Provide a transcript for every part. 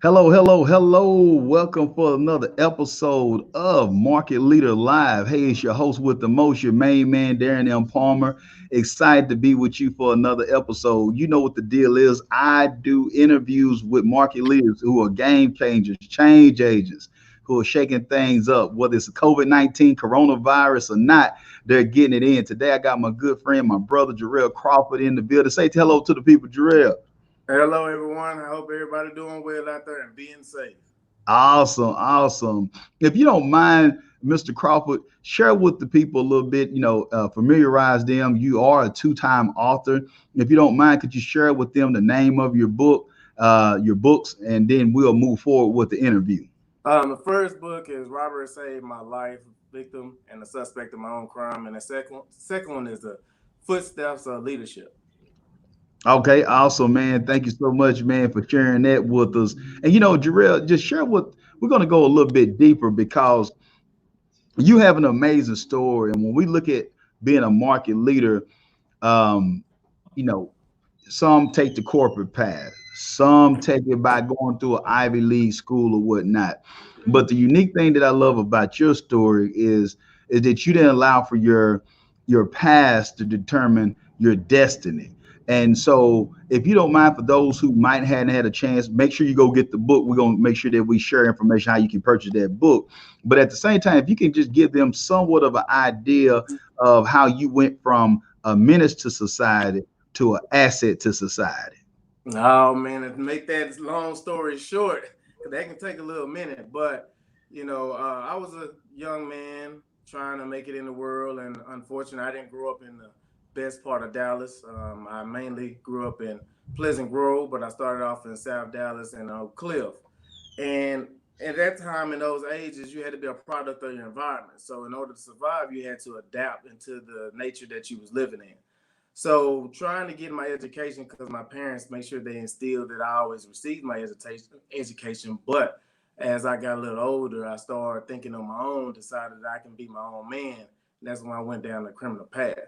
Hello, hello, hello. Welcome for another episode of Market Leader Live. Hey, it's your host with the most, your main man, Darren M. Palmer. Excited to be with you for another episode. You know what the deal is. I do interviews with market leaders who are game changers, change agents, who are shaking things up, whether it's COVID-19, coronavirus or not, they're getting it in. Today, I got my good friend, my brother, Gerrell Crawford in the building. Say hello to the people, Gerrell. Hello, everyone. I hope everybody doing well out there and being safe. Awesome, awesome. If you don't mind, Mr. Crawford, share with the people a little bit, familiarize them. You are a two-time author. If you don't mind, could you share with them the name of your book, your books, and then we'll move forward with the interview. The first book is Robert Saved My Life, Victim and the Suspect of My Own Crime. And the second one is The Footsteps of Leadership. Okay, awesome, man. Thank you so much, man, for sharing that with us. And Gerrell, just share what we're going to go a little bit deeper because you have an amazing story. And when we look at being a market leader, um, you know, some take the corporate path, some take it by going through an Ivy League school or whatnot. But the unique thing that I love about your story is that you didn't allow for your past to determine your destiny. And so, if you don't mind, for those who might hadn't had a chance, make sure you go get the book. We're gonna make sure that we share information how you can purchase that book. But at the same time, if you can just give them somewhat of an idea of how you went from a menace to society to an asset to society. Oh, man, to make that long story short, 'cause that can take a little minute. But, I was a young man trying to make it in the world. And unfortunately, I didn't grow up in the best part of Dallas. I mainly grew up in Pleasant Grove, but I started off in South Dallas and Oak Cliff. And at that time, in those ages, you had to be a product of your environment. So in order to survive, you had to adapt into the nature that you was living in. So trying to get my education, because my parents make sure they instilled that I always received my education. But as I got a little older, I started thinking on my own, decided that I can be my own man. And that's when I went down the criminal path.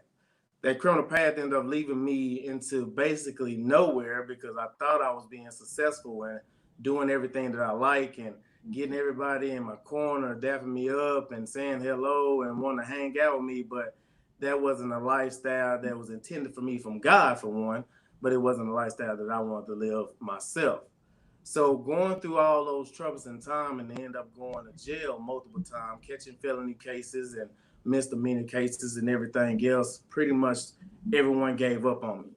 That criminal path ended up leaving me into basically nowhere because I thought I was being successful and doing everything that I like and getting everybody in my corner, dapping me up and saying hello and wanting to hang out with me. But that wasn't a lifestyle that was intended for me from God, for one, but it wasn't a lifestyle that I wanted to live myself. So going through all those troubles and time and end up going to jail multiple times, catching felony cases and misdemeanor cases and everything else, pretty much everyone gave up on me.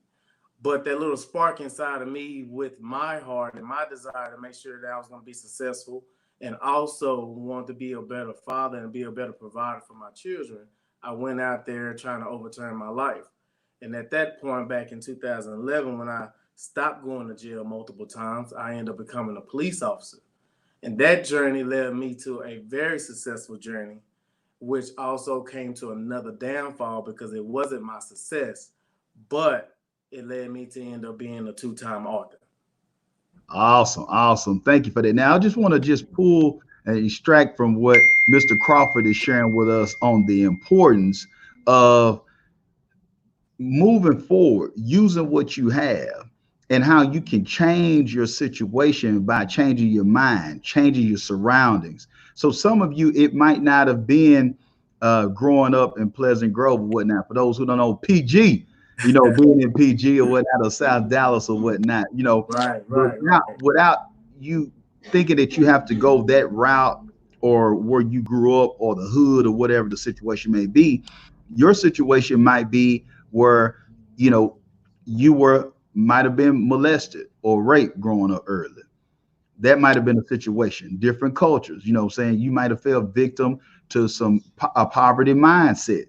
But that little spark inside of me with my heart and my desire to make sure that I was going to be successful and also want to be a better father and be a better provider for my children, I went out there trying to overturn my life. And at that point, back in 2011, when I stopped going to jail multiple times, I ended up becoming a police officer. And that journey led me to a very successful journey, which also came to another downfall because it wasn't my success, but it led me to end up being a two-time author. Awesome, awesome. Thank you for that. Now, I just want to just pull and extract from what Mr. Crawford is sharing with us on the importance of moving forward, using what you have, and how you can change your situation by changing your mind, changing your surroundings. So, some of you, it might not have been growing up in Pleasant Grove or whatnot. For those who don't know, PG, being in PG or whatnot, or South Dallas or whatnot, Right, right, without right. without you thinking that you have to go that route or where you grew up or the hood or whatever the situation may be. Your situation might be where you know you were might have been molested or raped growing up early. That might have been a situation. Different cultures, what I'm saying, you might have fell victim to a poverty mindset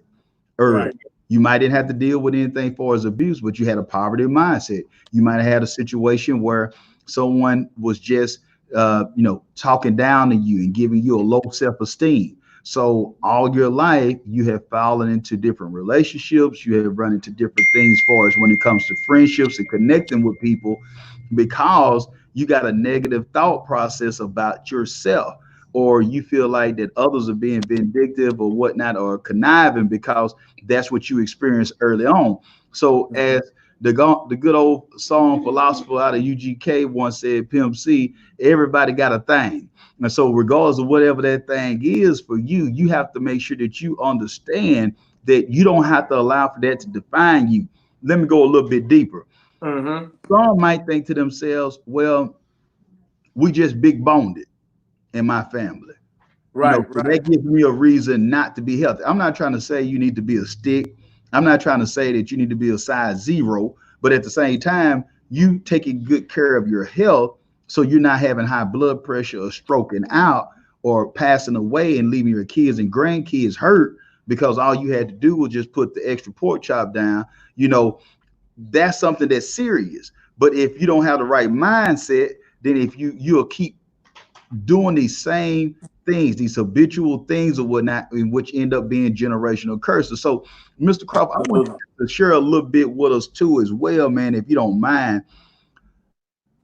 early. Right. You might didn't have to deal with anything for as abuse, but you had a poverty mindset. You might have had a situation where someone was just talking down to you and giving you a low self-esteem. So all your life you have fallen into different relationships, you have run into different things as far as when it comes to friendships and connecting with people because you got a negative thought process about yourself, or you feel like that others are being vindictive or whatnot or conniving because that's what you experienced early on. So as The good old song philosopher out of UGK once said, Pimp C, everybody got a thing. And so regardless of whatever that thing is for you, you have to make sure that you understand that you don't have to allow for that to define you. Let me go a little bit deeper. Mm-hmm. Some might think to themselves, well, we just big boned it in my family. Right, So right. that gives me a reason not to be healthy. I'm not trying to say you need to be a stick. I'm not trying to say that you need to be a size 0, but at the same time, you taking good care of your health so you're not having high blood pressure or stroking out or passing away and leaving your kids and grandkids hurt because all you had to do was just put the extra pork chop down. You know, that's something that's serious. But if you don't have the right mindset, then if you'll keep doing these same things, these habitual things or whatnot, which end up being generational curses. So, Mr. Crawford, I want Absolutely. you to share a little bit with us too, as well, man, if you don't mind.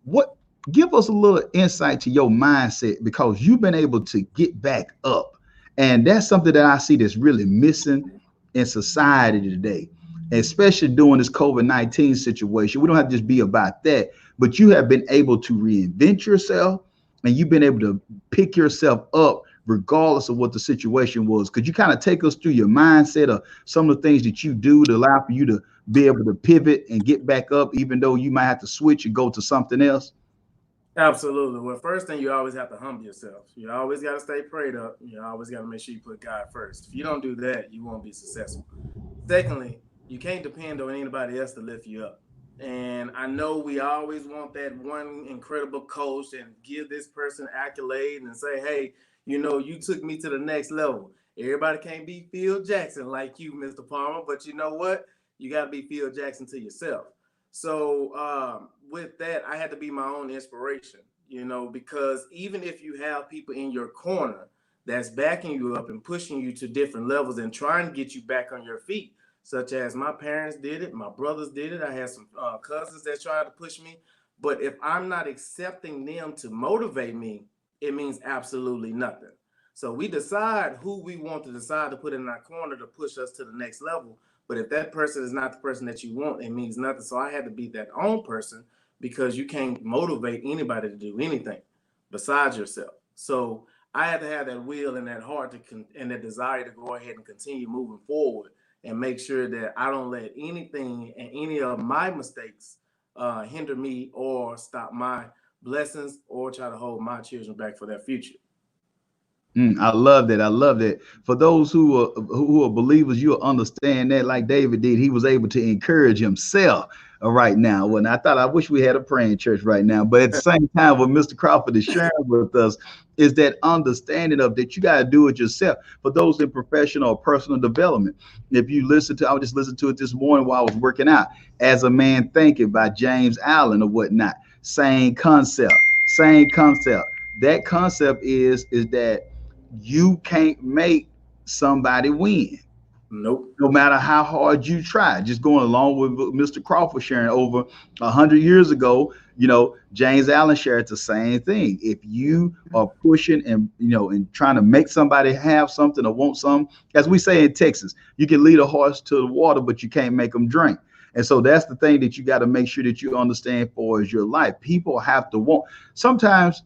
What Give us a little insight to your mindset because you've been able to get back up, and that's something that I see that's really missing in society today, especially during this COVID-19 situation. We don't have to just be about that, but you have been able to reinvent yourself and you've been able to pick yourself up regardless of what the situation was. Could you kind of take us through your mindset of some of the things that you do to allow for you to be able to pivot and get back up, even though you might have to switch and go to something else? Absolutely. Well, first thing, you always have to humble yourself. You always got to stay prayed up. You always got to make sure you put God first. If you don't do that, you won't be successful. Secondly, you can't depend on anybody else to lift you up. And I know we always want that one incredible coach and give this person accolade and say, hey, you took me to the next level. Everybody can't be Phil Jackson like you, Mr. Palmer, but you know what? You got to be Phil Jackson to yourself. So with that, I had to be my own inspiration, because even if you have people in your corner that's backing you up and pushing you to different levels and trying to get you back on your feet, such as my parents did it, my brothers did it. I had some cousins that tried to push me. But if I'm not accepting them to motivate me, it means absolutely nothing. So we decide who we want to decide to put in our corner to push us to the next level. But if that person is not the person that you want, it means nothing. So I had to be that own person because you can't motivate anybody to do anything besides yourself. So I had to have that will and that heart and that desire to go ahead and continue moving forward and make sure that I don't let anything and any of my mistakes hinder me or stop my blessings or try to hold my children back for their future. I love that. I love that. For those who are believers, you'll understand that, like David did. He was able to encourage himself right now. When I wish we had a praying church right now, but at the same time, what Mr. Crawford is sharing with us is that understanding of that you got to do it yourself. For those in professional or personal development, if you listen to, I was just listening to it this morning while I was working out. As a Man Thinking by James Allen or whatnot. Same concept. Same concept. That concept is that you can't make somebody win Nope. no matter how hard you try. Just going along with Mr. Crawford sharing over 100 years ago, James Allen shared the same thing. If you are pushing and trying to make somebody have something or want something, as we say in Texas, you can lead a horse to the water, but you can't make them drink. And so that's the thing that you got to make sure that you understand for is your life. People have to want. Sometimes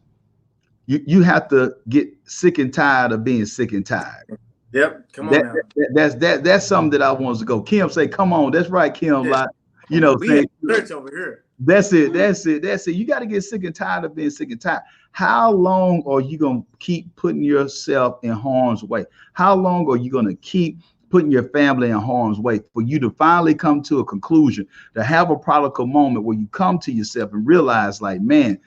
you have to get sick and tired of being sick and tired. Yep. Come on now. That's something that I want to go. Kim say, come on, that's right, Kim. Yeah. Like, We saying, have church over here. that's it. You got to get sick and tired of being sick and tired. How long are you gonna keep putting yourself in harm's way? How long are you gonna keep putting your family in harm's way for you to finally come to a conclusion, to have a prodigal moment where you come to yourself and realize, like, man,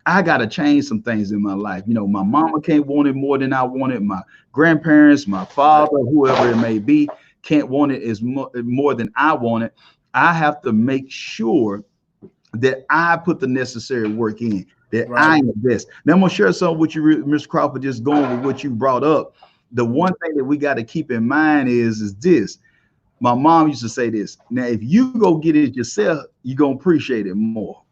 I got to change some things in my life. My mama can't want it more than I want it. My grandparents, my father, whoever it may be, can't want it as more than I want it. I have to make sure that I put the necessary work in, that I invest. Now, I'm going to share something with you, Mr. Crawford, just going with what you brought up. The one thing that we got to keep in mind is this. My mom used to say this. Now, if you go get it yourself, you're going to appreciate it more.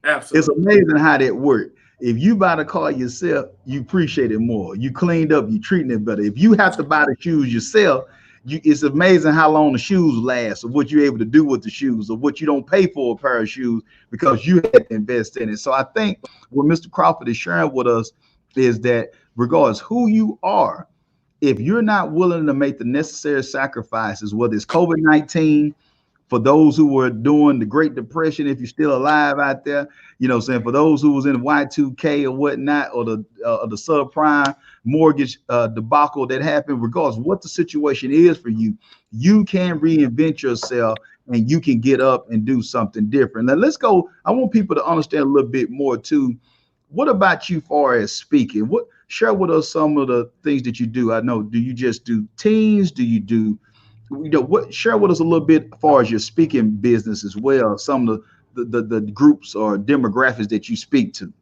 Absolutely. It's amazing how that works. If you buy the car yourself, you appreciate it more. You cleaned up, you treating it better. If you have to buy the shoes yourself, it's amazing how long the shoes last, or what you're able to do with the shoes, or what you don't pay for a pair of shoes because you had to invest in it. So I think what Mr. Crawford is sharing with us is that regardless who you are, if you're not willing to make the necessary sacrifices, whether it's COVID-19, for those who were doing the Great Depression, if you're still alive out there, saying for those who was in Y2K or whatnot, or the subprime mortgage debacle that happened, regardless of what the situation is for you, you can reinvent yourself and you can get up and do something different. Now let's go. I want people to understand a little bit more too. What about you far as speaking? What share with us some of the things that you do? I know, do you just do teens? Do you do what share with us a little bit as far as your speaking business as well, some of the groups or demographics that you speak to?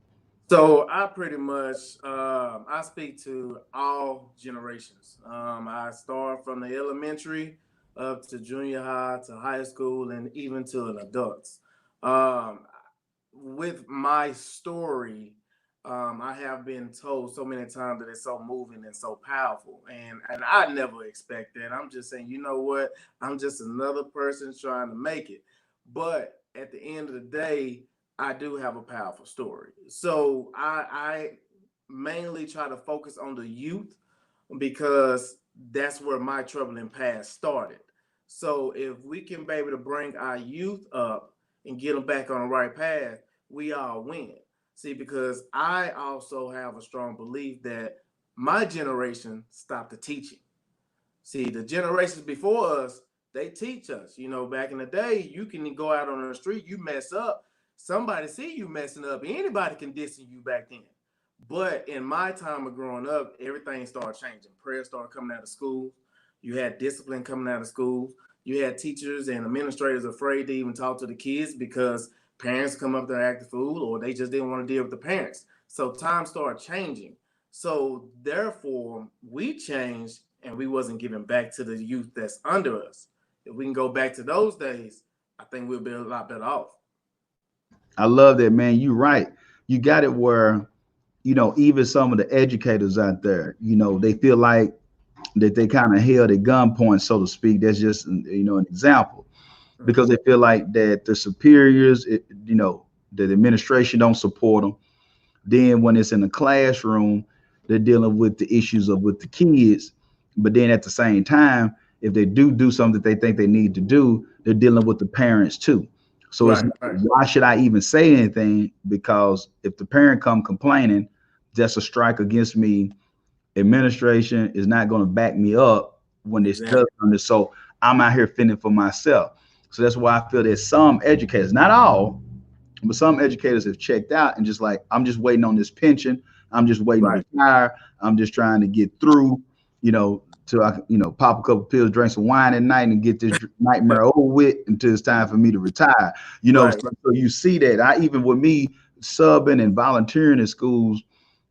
So I pretty much I speak to all generations. I start from the elementary up to junior high to high school and even to an adults. Um, with my story, I have been told so many times that it's so moving and so powerful, and I never expect that. I'm just saying, you know what? I'm just another person trying to make it. But at the end of the day, I do have a powerful story. So I mainly try to focus on the youth because that's where my troubling past started. So if we can be able to bring our youth up and get them back on the right path, we all win. See, because I also have a strong belief that my generation stopped the teaching. See, the generations before us, they teach us. Back in the day, you can go out on the street, you mess up, somebody see you messing up. Anybody can distance you back then. But in my time of growing up, everything started changing. Prayer started coming out of school. You had discipline coming out of school. You had teachers and administrators afraid to even talk to the kids because parents come up there acting fool, or they just didn't want to deal with the parents. So time started changing. So therefore, we changed and we wasn't giving back to the youth that's under us. If we can go back to those days, I think we'll be a lot better off. I love that, man. You're right. You got it where, even some of the educators out there, they feel like that they kind of held at gunpoint, so to speak. That's just, an example, because they feel like that the superiors, the administration don't support them. Then when it's in the classroom, they're dealing with the issues of with the kids. But then at the same time, if they do something that they think they need to do, they're dealing with the parents too. So it's Right, right, why should I even say anything? Because if the parent come complaining, that's a strike against me. Administration is not going to back me up when this exactly. does on this. So I'm out here fending for myself. So that's why I feel that some educators, not all, but some educators have checked out and just like, I'm just waiting on this pension. I'm just waiting to Right, retire. I'm just trying to get through, till I, pop a couple pills, drink some wine at night, and get this nightmare over with until it's time for me to retire. right, So you see that. I even with me subbing and volunteering in schools,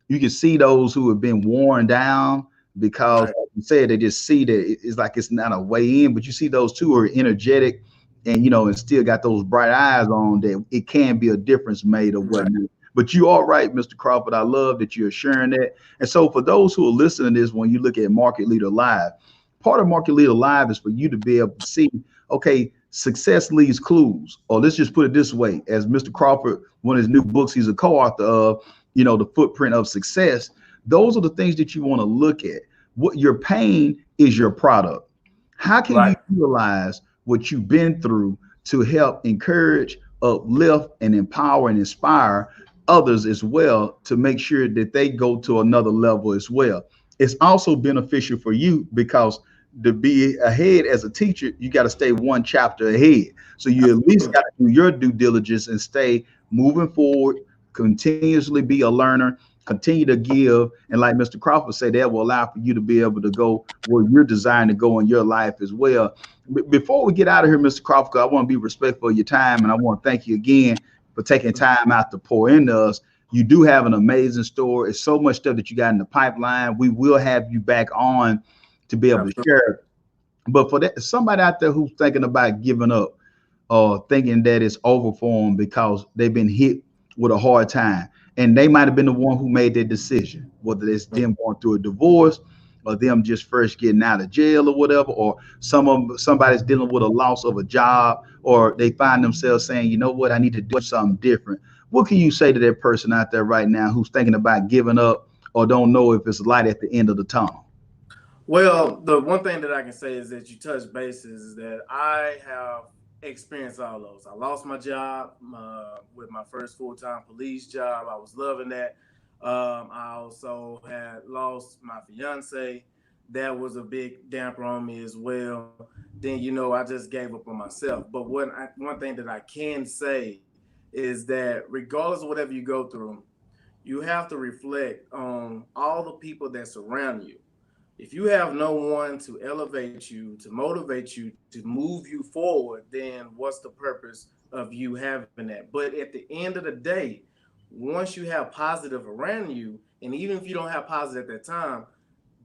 you can see those who have been worn down because, right, like you said, they just see that it's like it's not a way in. But you see those two are energetic, and and still got those bright eyes on that. It can be a difference made or right. whatnot. But you are right, Mr. Crawford. I love that you're sharing that. And so for those who are listening to this, when you look at Market Leader Live, part of Market Leader Live is for you to be able to see, okay, success leaves clues. Or let's just put it this way, as Mr. Crawford, one of his new books, he's a co-author of, the footprint of success. Those are the things that you want to look at. What your pain is your product. How can you Right. utilize what you've been through to help encourage, uplift, and empower and inspire others as well to make sure that they go to another level as well? It's also beneficial for you because to be ahead as a teacher, you got to stay one chapter ahead. So you at least got to do your due diligence and stay moving forward, continuously be a learner, continue to give. And like Mr. Crawford said, that will allow for you to be able to go where you're designed to go in your life as well. Before we get out of here, Mr. Crawford, I want to be respectful of your time, and I want to thank you again for taking time out to pour into us. You do have an amazing story. It's so much stuff that you got in the pipeline. We will have you back on to be able to Absolutely. share. But for that, somebody out there who's thinking about giving up or thinking that it's over for them because they've been hit with a hard time, and they might have been the one who made that decision, whether it's them going through a divorce, or them just first getting out of jail or whatever, or somebody's dealing with a loss of a job, or they find themselves saying, you know what, I need to do something different. What can you say to that person out there right now who's thinking about giving up or don't know if it's light at the end of the tunnel? Well, the one thing that I can say is that you touch bases is that I have experienced all those. I lost my job with my first full-time police job. I was loving that. I also had lost my fiance. That was a big damper on me as well. Then, I just gave up on myself. But one thing that I can say is that regardless of whatever you go through, you have to reflect on all the people that surround you. If you have no one to elevate you, to motivate you, to move you forward, then what's the purpose of you having that? But at the end of the day, once you have positive around you, and even if you don't have positive at that time,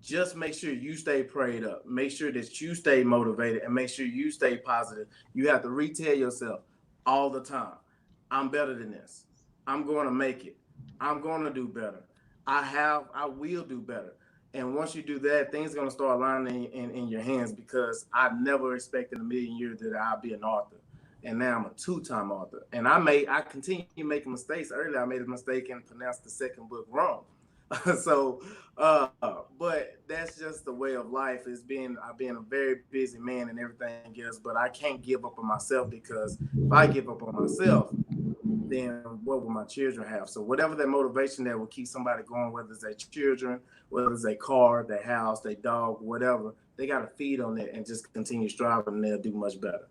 just make sure you stay prayed up. Make sure that you stay motivated and make sure you stay positive. You have to retell yourself all the time, I'm better than this. I'm going to make it. I'm going to do better. I will do better. And once you do that, things are going to start lining in your hands, because I never expected in a million years that I'll be an author. And now I'm a two-time author. And I continue making mistakes. Earlier, I made a mistake and pronounced the second book wrong. so, but that's just the way of life. I've been a very busy man and everything else, but I can't give up on myself, because if I give up on myself, then what will my children have? So whatever that motivation that will keep somebody going, whether it's their children, whether it's their car, their house, their dog, whatever, they got to feed on that and just continue striving, and they'll do much better.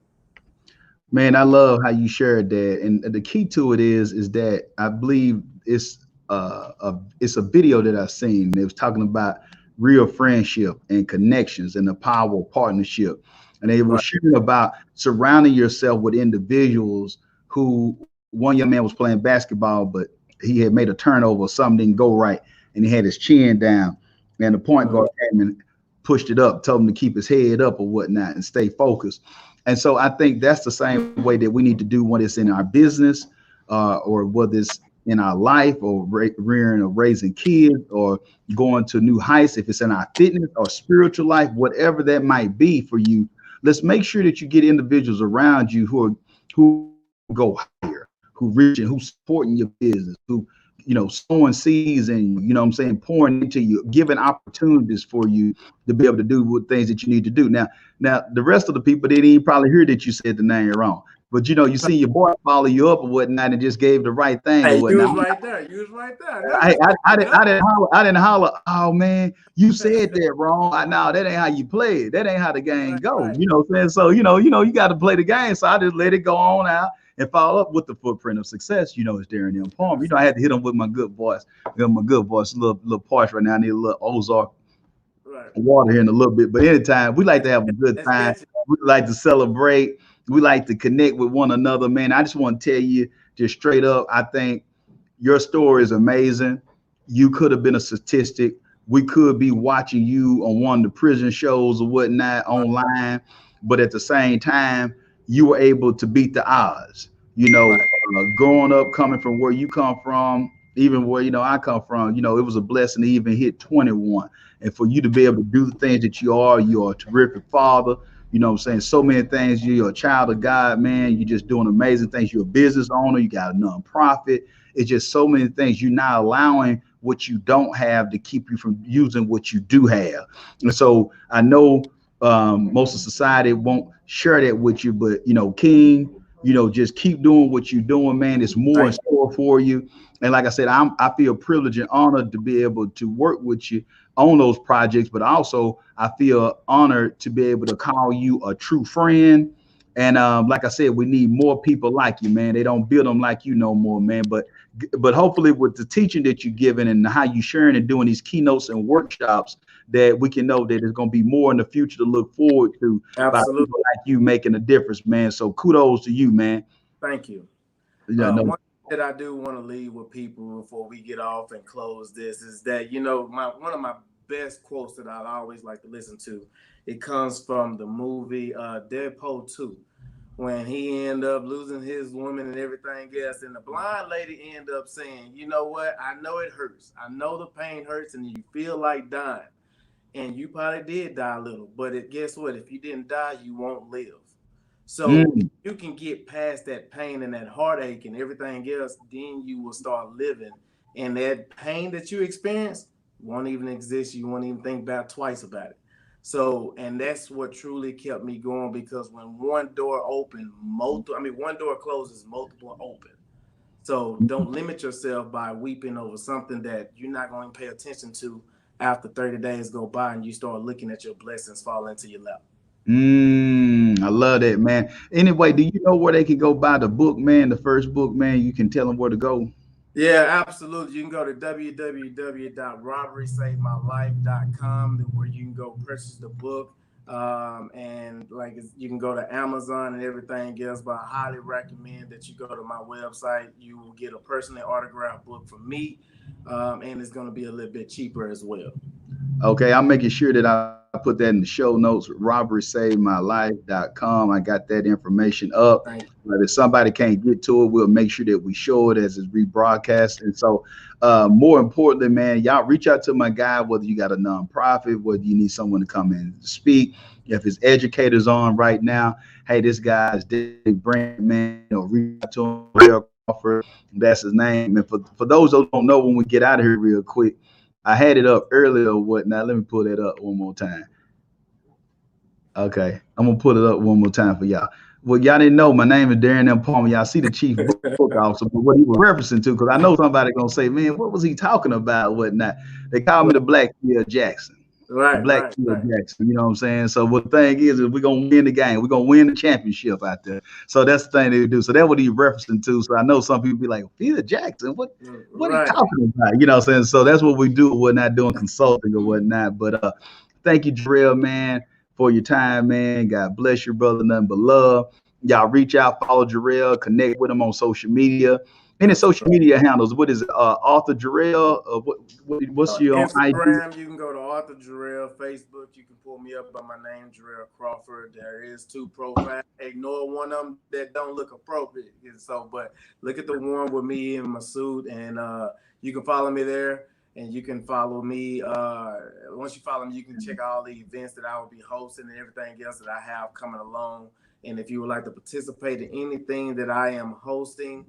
Man, I love how you shared that, and the key to it is that I believe it's a video that I've seen. It was talking about real friendship and connections and the power of partnership, and they were Right. sharing about surrounding yourself with individuals who one young man was playing basketball, but he had made a turnover, something didn't go right, and he had his chin down, and the point Mm-hmm. guard came and pushed it up, told him to keep his head up or whatnot and stay focused. And so I think that's the same way that we need to do when it's in our business, or whether it's in our life, or rearing or raising kids, or going to new heights, if it's in our fitness or spiritual life, whatever that might be for you. Let's make sure that you get individuals around you who go higher, who reach and who supporting your business, who sowing seeds and what I'm saying, pouring into you, giving opportunities for you to be able to do what things that you need to do. Now the rest of the people, they didn't even probably hear that you said the name wrong. But you see your boy follow you up or whatnot and just gave the right thing or Hey, you whatnot. was right there. You was right there. No, I, that's I, I, didn't, good. I didn't holler. I didn't holler. Oh man, you said that wrong. No, that ain't how you play it. That ain't how the game Right, go. right. You know what I'm saying? So you got to play the game. So I just let it go on out and follow up with the footprint of success. It's Darren M. Palm. I had to hit him with my good voice. My good voice, a little parched right now. I need a little Ozark Right. water here in a little bit. But anytime, we like to have a good Let's time. catch it. We like to celebrate. We like to connect with one another, man. I just want to tell you, just straight up, I think your story is amazing. You could have been a statistic. We could be watching you on one of the prison shows or whatnot online, but at the same time, you were able to beat the odds. Right. Growing up, coming from where you come from, even where I come from, it was a blessing to even hit 21, and for you to be able to do the things that you're a terrific father. What I'm saying, so many things. You're a child of God, man. You're just doing amazing things. You're a business owner. You got a nonprofit. It's just so many things. You're not allowing what you don't have to keep you from using what you do have. And so I know most of society won't share that with you, but King, just keep doing what you're doing, man. It's more in Thank store for you. And like I said, I feel privileged and honored to be able to work with you on those projects, but also I feel honored to be able to call you a true friend. And like I said, we need more people like you, man. They don't build them like you no more, man. But hopefully with the teaching that you're giving and how you sharing and doing these keynotes and workshops, that we can know that there's going to be more in the future to look forward to you. by Absolutely. people like you making a difference, man. So kudos to you, man. Thank you. Yeah, no. One thing that I do want to leave with people before we get off and close this is that my one of my best quotes that I always like to listen to. It comes from the movie Deadpool 2, when he ended up losing his woman and everything else, and the blind lady ended up saying, "You know what? I know it hurts. I know the pain hurts, and you feel like dying." and you probably did die a little. But guess what? If you didn't die, you won't live. So if Mm. you can get past that pain and that heartache and everything else, then you will start living. And that pain that you experience won't even exist. You won't even think about twice about it. So, and that's what truly kept me going, because when one door open, one door closes, multiple open. So don't limit yourself by weeping over something that you're not going to pay attention to after 30 days go by and you start looking at your blessings fall into your lap. I love that, man. Anyway, do you know where they can go buy the book, man? The first book, man. You can tell them where to go. Yeah, absolutely. You can go to www.roberysavemylife.com, where you can go purchase the book. And like you can go to Amazon and everything else, but I highly recommend that you go to my website. You will get a personally autographed book from me, and it's going to be a little bit cheaper as well. Okay, I'm making sure that I put that in the show notes, roberysavemylife.com. I got that information up. Thank you. But if somebody can't get to it, we'll make sure that we show it as it's rebroadcast. And so, more importantly, man, y'all reach out to my guy, whether you got a nonprofit, whether you need someone to come in and speak. If his educators on right now, hey, this guy's Dave Brand, man, reach out to him, Gerrell Crawford. That's his name. And for those who don't know, when we get out of here real quick, I had it up earlier or whatnot. Let me pull that up one more time. Okay, I'm gonna put it up one more time for y'all. Well, y'all didn't know my name is Darren M. Palmer. Y'all see the chief book officer, but what he was referencing to, because I know somebody gonna say, "Man, what was he talking about?" Whatnot. They call me the Black Phil Jackson. The Right, Black right, Phil right. Jackson. You know what I'm saying? So what the thing is we're gonna win the game. We're gonna win the championship out there. So that's the thing they do. So that's what he's referencing to. So I know some people be like, Phil Jackson, what he Right. talking about? You know what I'm saying? So that's what we do. We're not doing consulting or whatnot. But thank you, Gerrell, man, for your time, man. God bless you, brother. Nothing but love. Y'all reach out, follow Gerrell, connect with him on social media. Any Yes, social sir. media handles? What is it? Author Gerrell? What's your own ID? Instagram, you can go to Arthur Gerrell. Facebook, you can pull me up by my name, Gerrell Crawford. There is two profiles. Ignore one of them that don't look appropriate. So, but look at the one with me in my suit, and you can follow me there. And you can follow me. Once you follow me, you can check all the events that I will be hosting and everything else that I have coming along. And if you would like to participate in anything that I am hosting,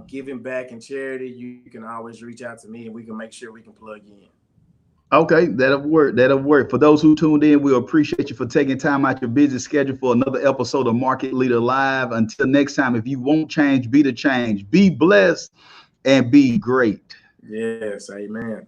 giving back in charity, you can always reach out to me and we can make sure we can plug you in. Okay, that'll work. That'll work. For those who tuned in, we appreciate you for taking time out your busy schedule for another episode of Market Leader Live. Until next time, if you won't change, be the change. Be blessed and be great. Yes, amen.